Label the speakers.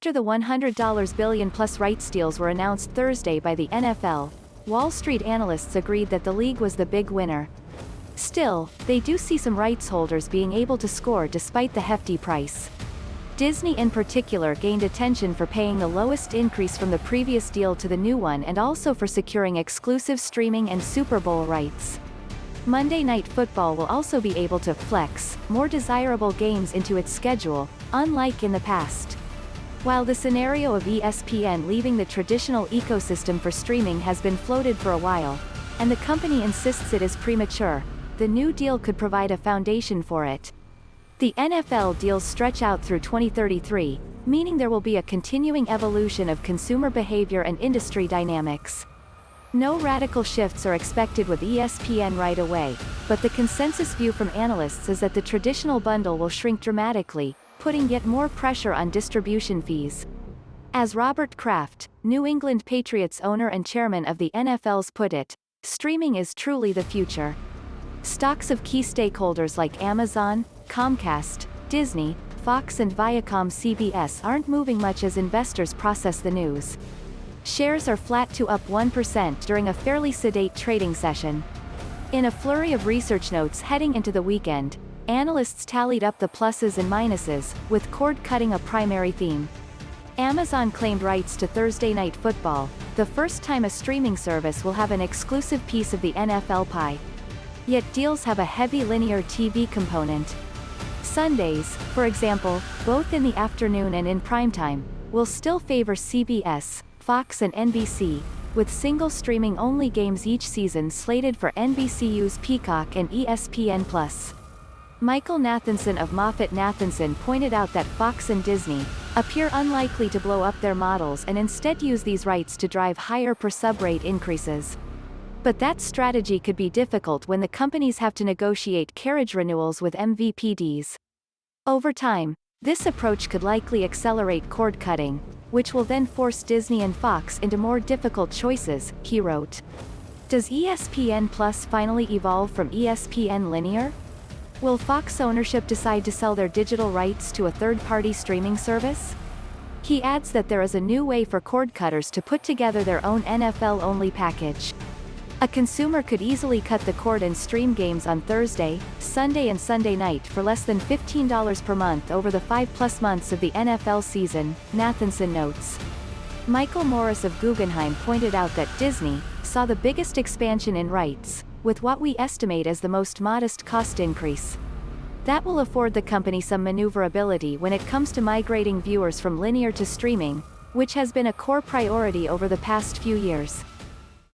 Speaker 1: After the $100 billion plus rights deals were announced Thursday by the NFL, Wall Street analysts agreed that the league was the big winner. Still, they do see some rights holders being able to score despite the hefty price. Disney in particular gained attention for paying the lowest increase from the previous deal to the new one and also for securing exclusive streaming and Super Bowl rights. Monday Night Football will also be able to flex more desirable games into its schedule, unlike in the past. While the scenario of ESPN leaving the traditional ecosystem for streaming has been floated for a while, and the company insists it is premature, the new deal could provide a foundation for it. The NFL deals stretch out through 2033, meaning there will be a continuing evolution of consumer behavior and industry dynamics. No radical shifts are expected with ESPN right away, but the consensus view from analysts is that the traditional bundle will shrink dramatically, putting yet more pressure on distribution fees. As Robert Kraft, New England Patriots owner and chairman of the NFL's put it, streaming is truly the future. Stocks of key stakeholders like Amazon, Comcast, Disney, Fox and Viacom-CBS aren't moving much as investors process the news. Shares are flat to up 1% during a fairly sedate trading session. In a flurry of research notes heading into the weekend, analysts tallied up the pluses and minuses, with cord cutting a primary theme. Amazon claimed rights to Thursday Night Football, the first time a streaming service will have an exclusive piece of the NFL pie. Yet deals have a heavy linear TV component. Sundays, for example, both in the afternoon and in primetime, will still favor CBS, Fox and NBC, with single streaming-only games each season slated for NBCU's Peacock and ESPN+. Michael Nathanson of MoffettNathanson pointed out that Fox and Disney appear unlikely to blow up their models and instead use these rights to drive higher per-sub rate increases. But that strategy could be difficult when the companies have to negotiate carriage renewals with MVPDs. Over time, this approach could likely accelerate cord cutting, which will then force Disney and Fox into more difficult choices, he wrote. Does ESPN Plus finally evolve from ESPN Linear? Will Fox ownership decide to sell their digital rights to a third-party streaming service? He adds that there is a new way for cord cutters to put together their own NFL-only package. A consumer could easily cut the cord and stream games on Thursday, Sunday and Sunday night for less than $15 per month over the 5+ months of the NFL season, Nathanson notes. Michael Morris of Guggenheim pointed out that Disney saw the biggest expansion in rights, with what we estimate as the most modest cost increase. That will afford the company some maneuverability when it comes to migrating viewers from linear to streaming, which has been a core priority over the past few years.